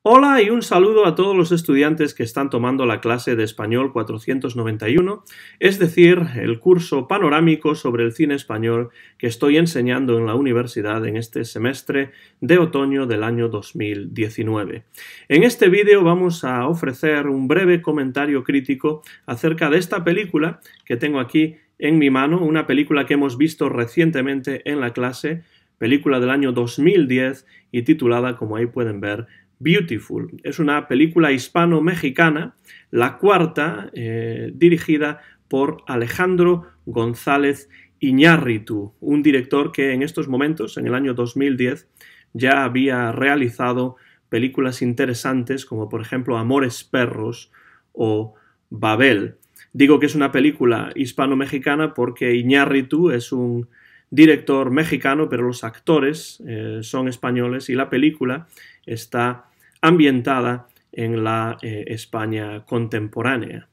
Hola y un saludo a todos los estudiantes que están tomando la clase de Español 491, es decir, el curso panorámico sobre el cine español que estoy enseñando en la universidad en este semestre de otoño del año 2019. En este vídeo vamos a ofrecer un breve comentario crítico acerca de esta película que tengo aquí en mi mano, una película que hemos visto recientemente en la clase, película del año 2010 y titulada, como ahí pueden ver, Beautiful. Es una película hispano-mexicana, la cuarta, dirigida por Alejandro González Iñárritu, un director que en estos momentos, en el año 2010, ya había realizado películas interesantes como por ejemplo Amores Perros o Babel. Digo que es una película hispano-mexicana porque Iñárritu es un director mexicano, pero los actores son españoles y la película está ambientada en la España contemporánea.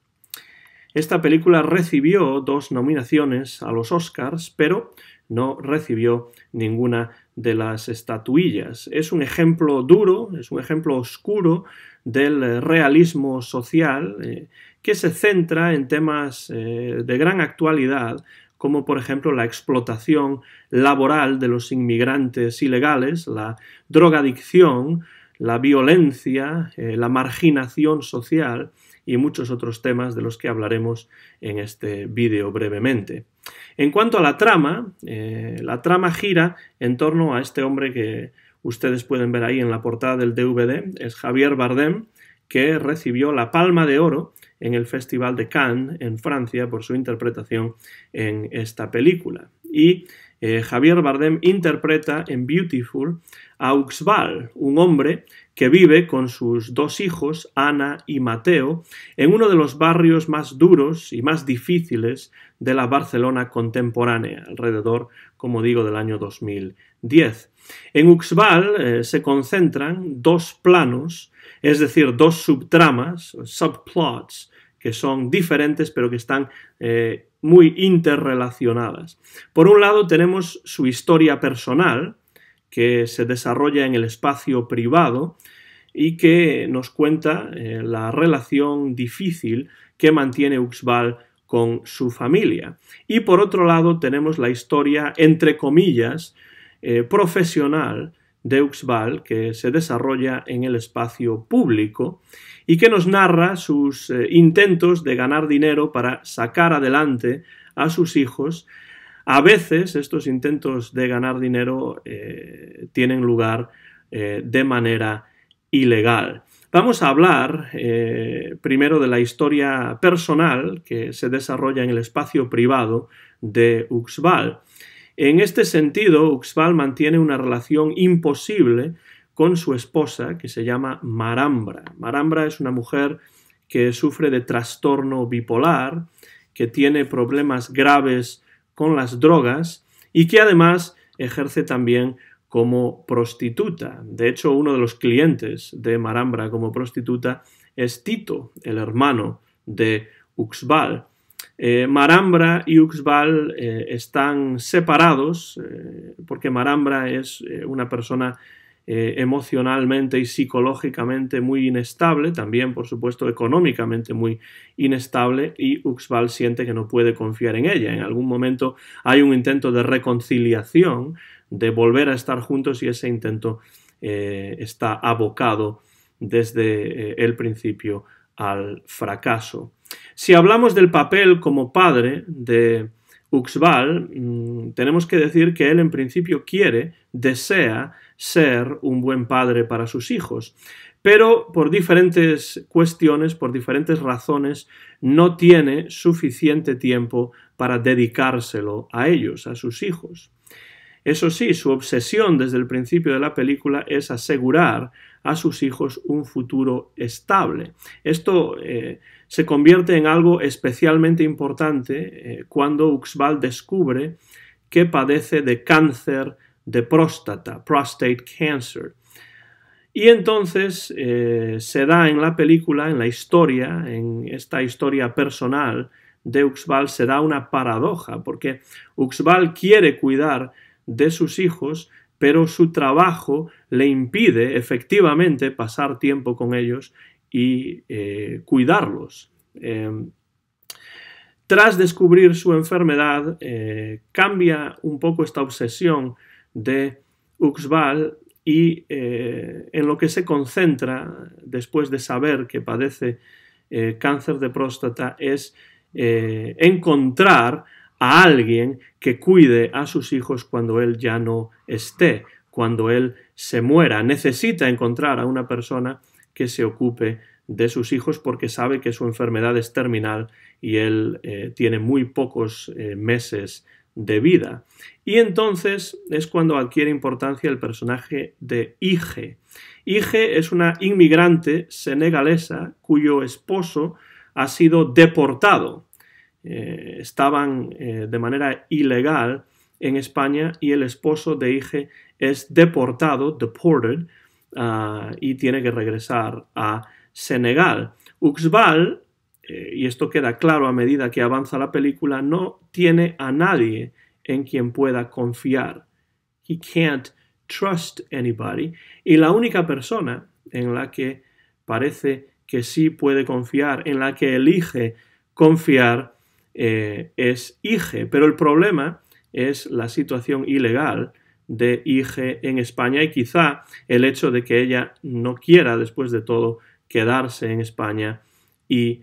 Esta película recibió 2 nominaciones a los Oscars, pero no recibió ninguna de las estatuillas. Es un ejemplo duro, es un ejemplo oscuro del realismo social que se centra en temas de gran actualidad, como por ejemplo la explotación laboral de los inmigrantes ilegales, la drogadicción, la violencia, la marginación social y muchos otros temas de los que hablaremos en este vídeo brevemente. En cuanto a la trama gira en torno a este hombre que ustedes pueden ver ahí en la portada del DVD, es Javier Bardem, que recibió la Palma de Oro en el Festival de Cannes, en Francia, por su interpretación en esta película. Y Javier Bardem interpreta en Beautiful a Uxbal, un hombre que vive con sus 2 hijos, Ana y Mateo, en uno de los barrios más duros y más difíciles de la Barcelona contemporánea, alrededor, como digo, del año 2010. En Uxbal se concentran 2 planos, es decir, 2 subtramas, subplots, que son diferentes pero que están muy interrelacionadas. Por un lado tenemos su historia personal, que se desarrolla en el espacio privado y que nos cuenta la relación difícil que mantiene Uxbal con su familia. Y por otro lado tenemos la historia, entre comillas, profesional de Uxbal, que se desarrolla en el espacio público y que nos narra sus intentos de ganar dinero para sacar adelante a sus hijos. A veces estos intentos de ganar dinero tienen lugar de manera ilegal. Vamos a hablar primero de la historia personal que se desarrolla en el espacio privado de Uxbal. En este sentido, Uxbal mantiene una relación imposible con su esposa, que se llama Marambra. Marambra es una mujer que sufre de trastorno bipolar, que tiene problemas graves con las drogas y que además ejerce también como prostituta. De hecho, uno de los clientes de Marambra como prostituta es Tito, el hermano de Uxbal. Marambra y Uxbal están separados porque Marambra es una persona emocionalmente y psicológicamente muy inestable, también por supuesto económicamente muy inestable, y Uxbal siente que no puede confiar en ella. En algún momento hay un intento de reconciliación, de volver a estar juntos, y ese intento está abocado desde el principio al fracaso. Si hablamos del papel como padre de Uxbal, tenemos que decir que él en principio desea ser un buen padre para sus hijos, pero por diferentes cuestiones, por diferentes razones, no tiene suficiente tiempo para dedicárselo a ellos, a sus hijos. Eso sí, su obsesión desde el principio de la película es asegurar a sus hijos un futuro estable. Esto se convierte en algo especialmente importante cuando Uxbal descubre que padece de cáncer de próstata, prostate cancer. Y entonces se da en la película, en la historia, en esta historia personal de Uxbal, se da una paradoja, porque Uxbal quiere cuidar de sus hijos, pero su trabajo le impide efectivamente pasar tiempo con ellos y cuidarlos. Tras descubrir su enfermedad, cambia un poco esta obsesión de Uxbal y en lo que se concentra después de saber que padece cáncer de próstata es encontrar a alguien que cuide a sus hijos cuando él ya no esté, cuando él se muera. Necesita encontrar a una persona que se ocupe de sus hijos porque sabe que su enfermedad es terminal y él tiene muy pocos meses de vida. Y entonces es cuando adquiere importancia el personaje de Ige. Ige es una inmigrante senegalesa cuyo esposo ha sido deportado. Estaban de manera ilegal en España y el esposo de Ige es deportado, deported, y tiene que regresar a Senegal. Uxbal, y esto queda claro a medida que avanza la película, no tiene a nadie en quien pueda confiar. He can't trust anybody. Y la única persona en la que parece que sí puede confiar, en la que elige confiar, es Ige. Pero el problema es la situación ilegal de Ige en España y quizá el hecho de que ella no quiera, después de todo, quedarse en España y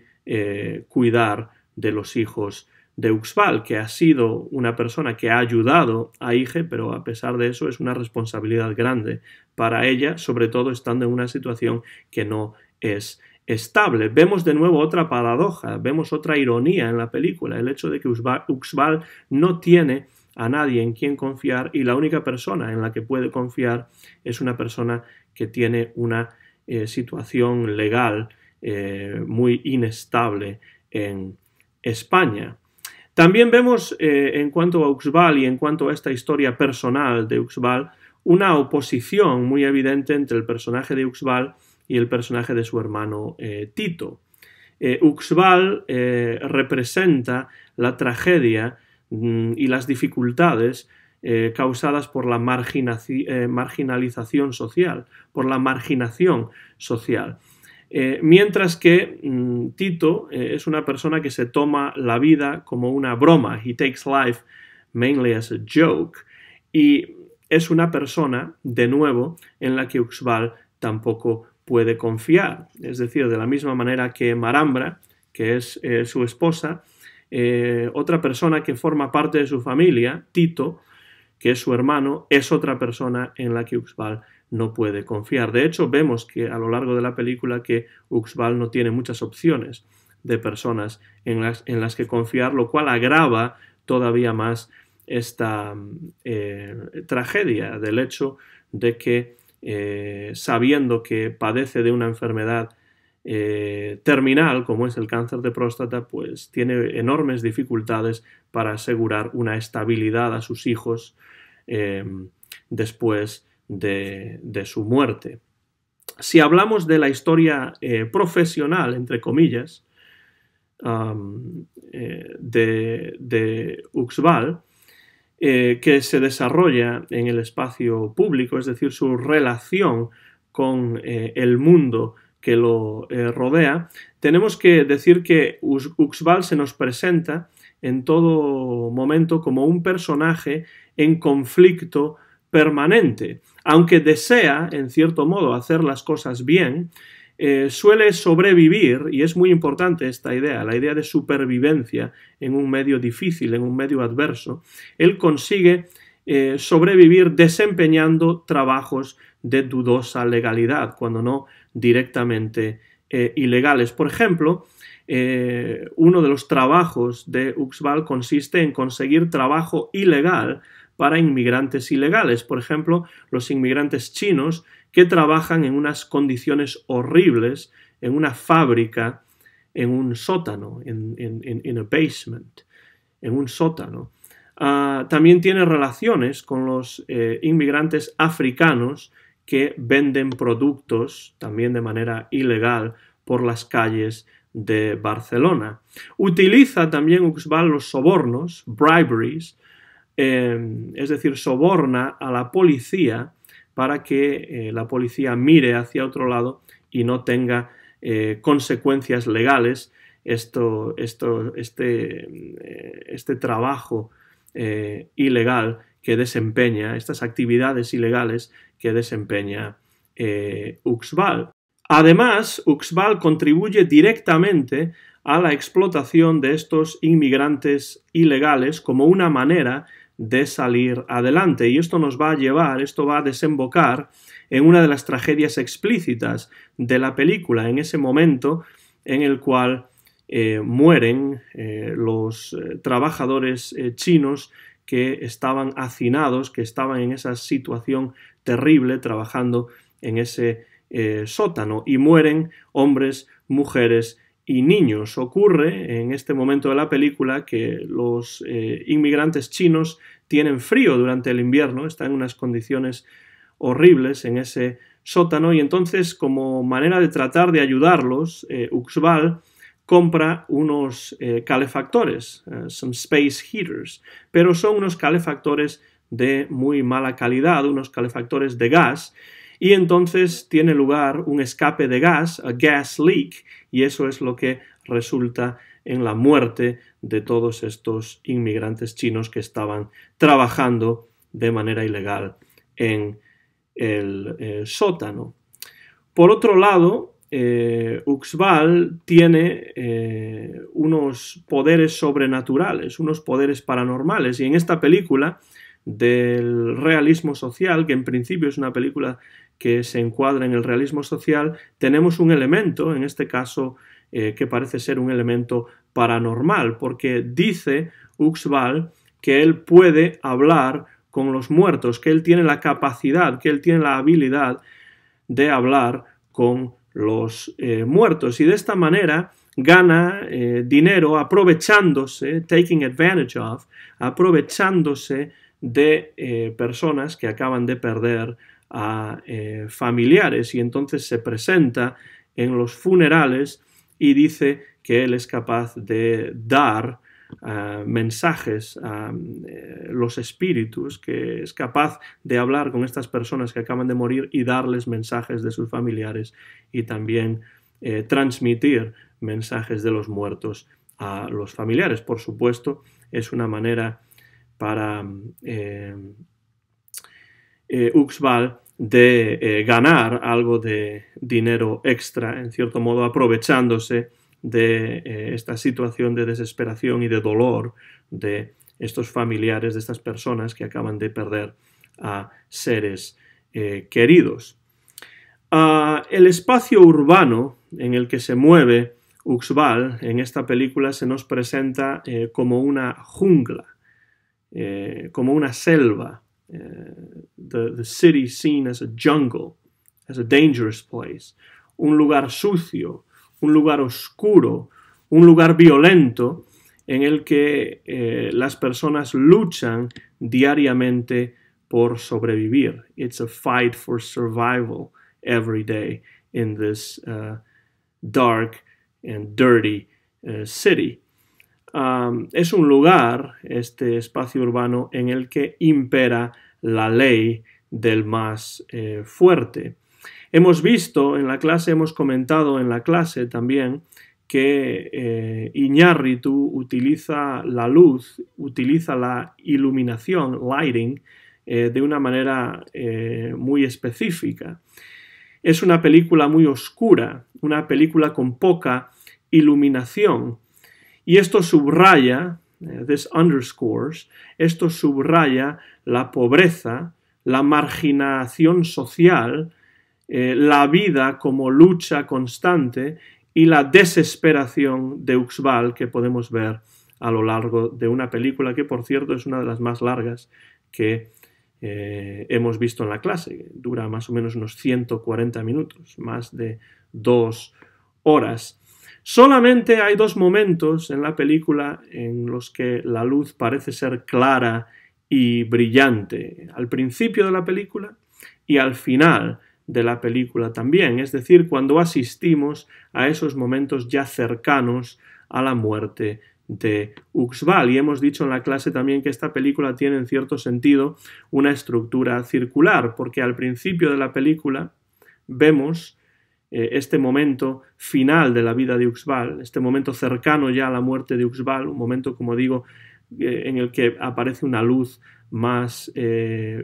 cuidar de los hijos de Uxbal, que ha sido una persona que ha ayudado a Ige, pero a pesar de eso es una responsabilidad grande para ella, sobre todo estando en una situación que no es estable. Vemos de nuevo otra paradoja, vemos otra ironía en la película, el hecho de que Uxbal no tiene a nadie en quien confiar y la única persona en la que puede confiar es una persona que tiene una situación legal muy inestable en España. También vemos en cuanto a Uxbal y en cuanto a esta historia personal de Uxbal una oposición muy evidente entre el personaje de Uxbal y el personaje de su hermano Tito. Uxbal representa la tragedia y las dificultades causadas por la marginalización social, por la marginación social. Mientras que Tito es una persona que se toma la vida como una broma. He takes life mainly as a joke. Y es una persona, de nuevo, en la que Uxbal tampoco puede confiar. Es decir, de la misma manera que Marambra, que es su esposa, otra persona que forma parte de su familia, Tito, que es su hermano, es otra persona en la que Uxbal no puede confiar. De hecho, vemos que a lo largo de la película que Uxbal no tiene muchas opciones de personas en las que confiar, lo cual agrava todavía más esta tragedia del hecho de que, sabiendo que padece de una enfermedad terminal, como es el cáncer de próstata, pues tiene enormes dificultades para asegurar una estabilidad a sus hijos después de su muerte. Si hablamos de la historia profesional, entre comillas, de Uxbal, que se desarrolla en el espacio público, es decir, su relación con el mundo que lo rodea, tenemos que decir que Uxbal se nos presenta en todo momento como un personaje en conflicto permanente. Aunque desea, en cierto modo, hacer las cosas bien, suele sobrevivir, y es muy importante esta idea, la idea de supervivencia en un medio difícil, en un medio adverso. Él consigue sobrevivir desempeñando trabajos de dudosa legalidad, cuando no directamente ilegales. Por ejemplo, uno de los trabajos de Uxbal consiste en conseguir trabajo ilegal para inmigrantes ilegales. Por ejemplo, los inmigrantes chinos que trabajan en unas condiciones horribles en una fábrica, en un sótano, en a basement, en un sótano. También tiene relaciones con los inmigrantes africanos que venden productos, también de manera ilegal, por las calles de Barcelona. Utiliza también Uxbal los sobornos, briberies, es decir, soborna a la policía para que la policía mire hacia otro lado y no tenga consecuencias legales este trabajo ilegal que desempeña, estas actividades ilegales que desempeña Uxbal. Además, Uxbal contribuye directamente a la explotación de estos inmigrantes ilegales como una manera de salir adelante. Y esto nos va a llevar, esto va a desembocar en una de las tragedias explícitas de la película, en ese momento en el cual mueren los trabajadores chinos que estaban hacinados, que estaban en esa situación terrible trabajando en ese sótano, y mueren hombres, mujeres y niños. Ocurre en este momento de la película que los inmigrantes chinos tienen frío durante el invierno, están en unas condiciones horribles en ese sótano, y entonces, como manera de tratar de ayudarlos, Uxbal compra unos calefactores, some space heaters, pero son unos calefactores de muy mala calidad, unos calefactores de gas, y entonces tiene lugar un escape de gas, a gas leak, y eso es lo que resulta en la muerte de todos estos inmigrantes chinos que estaban trabajando de manera ilegal en el sótano. Por otro lado, Uxbal tiene unos poderes sobrenaturales, unos poderes paranormales, y en esta película del realismo social, que en principio es una película que se encuadra en el realismo social, tenemos un elemento, en este caso que parece ser un elemento paranormal, porque dice Uxbal que él puede hablar con los muertos, que él tiene la capacidad, que él tiene la habilidad de hablar con los muertos, y de esta manera gana dinero aprovechándose, taking advantage of, aprovechándose de personas que acaban de perder a familiares, y entonces se presenta en los funerales y dice que él es capaz de dar mensajes a los espíritus, que es capaz de hablar con estas personas que acaban de morir y darles mensajes de sus familiares, y también transmitir mensajes de los muertos a los familiares. Por supuesto, es una manera para Uxbal de ganar algo de dinero extra, en cierto modo aprovechándose de esta situación de desesperación y de dolor de estos familiares, de estas personas que acaban de perder a seres queridos. El espacio urbano en el que se mueve Uxbal en esta película se nos presenta como una jungla, como una selva. The city seen as a jungle, as a dangerous place, un lugar sucio, un lugar oscuro, un lugar violento en el que las personas luchan diariamente por sobrevivir. It's a fight for survival every day in this dark and dirty city. Es un lugar, este espacio urbano, en el que impera la ley del más fuerte. Hemos visto en la clase, hemos comentado en la clase también que Iñárritu utiliza la luz, utiliza la iluminación, lighting, de una manera muy específica. Es una película muy oscura, una película con poca iluminación. Y esto subraya, this underscores, esto subraya la pobreza, la marginación social, la vida como lucha constante y la desesperación de Uxbal que podemos ver a lo largo de una película que, por cierto, es una de las más largas que hemos visto en la clase. Dura más o menos unos 140 minutos, más de 2 horas. Solamente hay 2 momentos en la película en los que la luz parece ser clara y brillante, al principio de la película y al final de la película también, es decir, cuando asistimos a esos momentos ya cercanos a la muerte de Uxbal. Y hemos dicho en la clase también que esta película tiene en cierto sentido una estructura circular, porque al principio de la película vemos este momento final de la vida de Uxbal, este momento cercano ya a la muerte de Uxbal, un momento, como digo, en el que aparece una luz más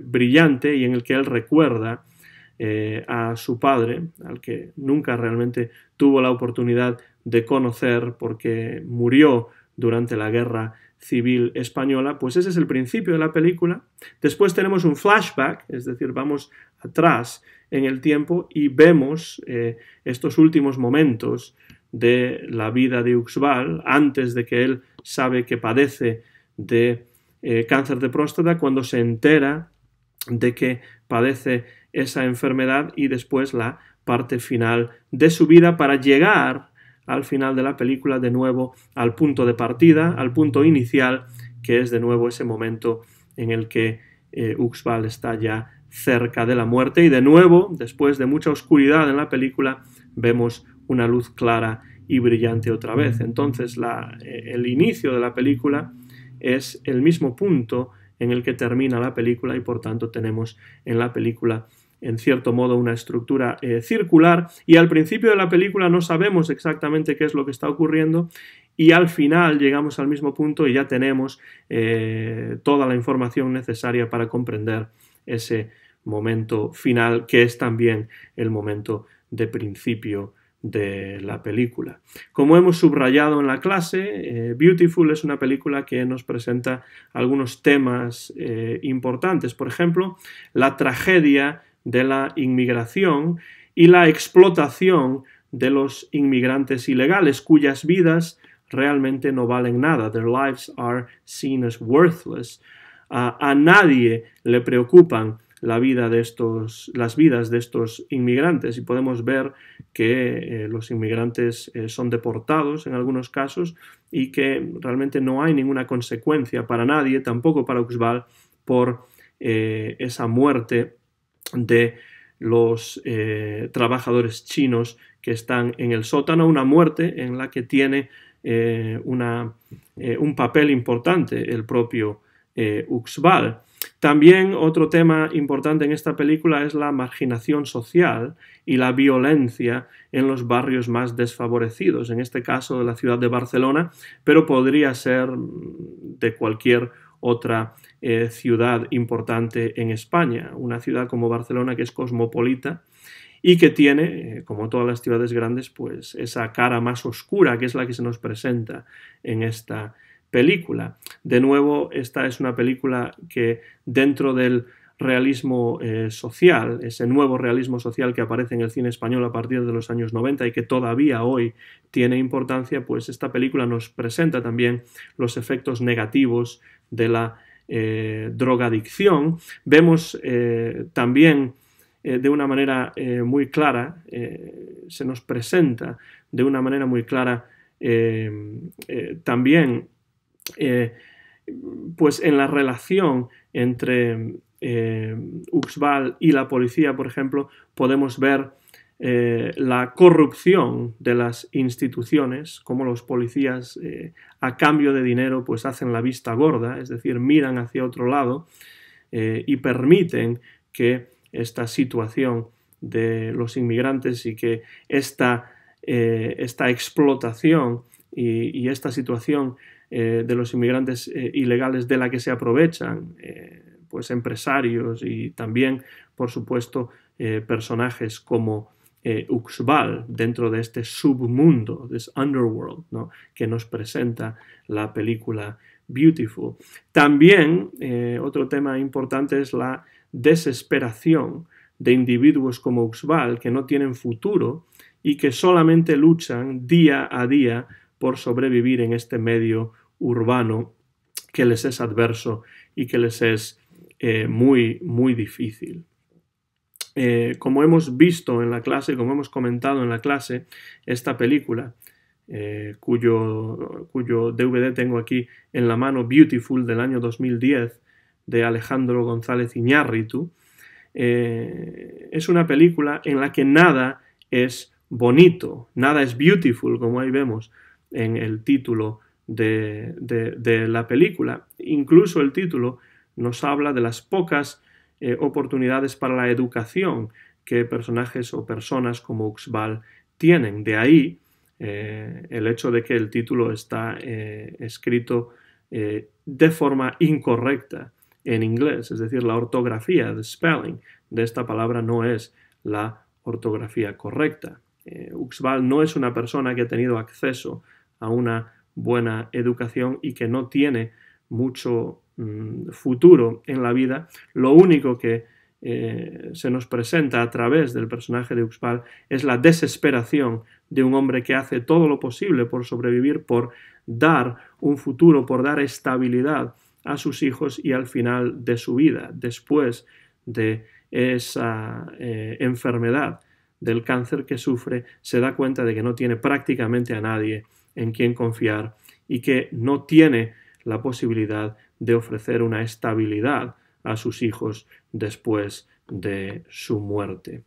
brillante y en el que él recuerda a su padre, al que nunca realmente tuvo la oportunidad de conocer porque murió durante la Guerra Civil Española. Pues ese es el principio de la película. Después tenemos un flashback, es decir, vamos atrás en el tiempo y vemos estos últimos momentos de la vida de Uxbal, antes de que él sabe que padece de cáncer de próstata, cuando se entera de que padece esa enfermedad, y después la parte final de su vida para llegar al final de la película de nuevo al punto de partida, al punto inicial, que es de nuevo ese momento en el que Uxbal está ya cerca de la muerte, y de nuevo, después de mucha oscuridad en la película, vemos una luz clara y brillante otra vez. Entonces el inicio de la película es el mismo punto en el que termina la película, y por tanto tenemos en la película en cierto modo una estructura circular, y al principio de la película no sabemos exactamente qué es lo que está ocurriendo, y al final llegamos al mismo punto y ya tenemos toda la información necesaria para comprender ese momento final, que es también el momento de principio de la película. Como hemos subrayado en la clase, Beautiful es una película que nos presenta algunos temas importantes. Por ejemplo, la tragedia de la inmigración y la explotación de los inmigrantes ilegales, cuyas vidas realmente no valen nada. Their lives are seen as worthless. A nadie le preocupan las vidas de estos inmigrantes, y podemos ver que los inmigrantes son deportados en algunos casos, y que realmente no hay ninguna consecuencia para nadie, tampoco para Uxbal, por esa muerte de los trabajadores chinos que están en el sótano, una muerte en la que tiene un papel importante el propio Uxbal. También otro tema importante en esta película es la marginación social y la violencia en los barrios más desfavorecidos, en este caso de la ciudad de Barcelona, pero podría ser de cualquier otra ciudad importante en España, una ciudad como Barcelona, que es cosmopolita y que tiene, como todas las ciudades grandes, pues esa cara más oscura, que es la que se nos presenta en esta película. De nuevo, esta es una película que, dentro del realismo social, ese nuevo realismo social que aparece en el cine español a partir de los años 90 y que todavía hoy tiene importancia, pues esta película nos presenta también los efectos negativos de la drogadicción. Vemos también de una manera muy clara, se nos presenta de una manera muy clara también pues en la relación entre Uxbal y la policía, por ejemplo, podemos ver la corrupción de las instituciones, como los policías a cambio de dinero pues hacen la vista gorda, es decir, miran hacia otro lado y permiten que esta situación de los inmigrantes y que esta explotación y esta situación de los inmigrantes ilegales, de la que se aprovechan pues empresarios y también, por supuesto, personajes como Uxbal dentro de este submundo, this underworld, ¿no?, que nos presenta la película Beautiful. También otro tema importante es la desesperación de individuos como Uxbal, que no tienen futuro y que solamente luchan día a día por sobrevivir en este medio urbano que les es adverso y que les es muy, muy difícil. Como hemos visto en la clase, como hemos comentado en la clase, esta película, cuyo DVD tengo aquí en la mano, Beautiful, del año 2010, de Alejandro González Iñárritu, es una película en la que nada es bonito, nada es beautiful, como ahí vemos en el título de la película. Incluso el título nos habla de las pocas oportunidades para la educación que personajes o personas como Uxbal tienen. De ahí el hecho de que el título está escrito de forma incorrecta en inglés, es decir, la ortografía, the spelling de esta palabra no es la ortografía correcta. Uxbal no es una persona que ha tenido acceso a una buena educación y que no tiene mucho futuro en la vida. Lo único que se nos presenta a través del personaje de Uxbal es la desesperación de un hombre que hace todo lo posible por sobrevivir, por dar un futuro, por dar estabilidad a sus hijos, y al final de su vida, después de esa enfermedad del cáncer que sufre, se da cuenta de que no tiene prácticamente a nadie en quien confiar y que no tiene la posibilidad de ofrecer una estabilidad a sus hijos después de su muerte.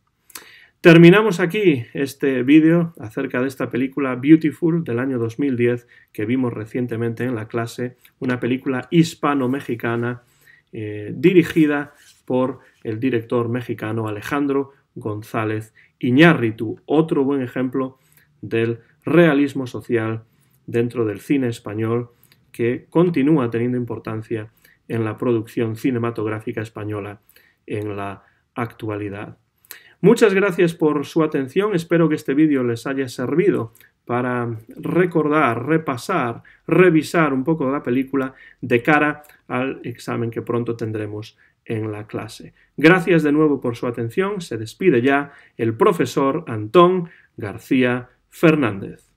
Terminamos aquí este vídeo acerca de esta película Beautiful del año 2010 que vimos recientemente en la clase, una película hispano-mexicana dirigida por el director mexicano Alejandro González Iñárritu, otro buen ejemplo del realismo social dentro del cine español que continúa teniendo importancia en la producción cinematográfica española en la actualidad. Muchas gracias por su atención, espero que este vídeo les haya servido para recordar, repasar, revisar un poco la película de cara al examen que pronto tendremos en la clase. Gracias de nuevo por su atención, se despide ya el profesor Antón García Fernández.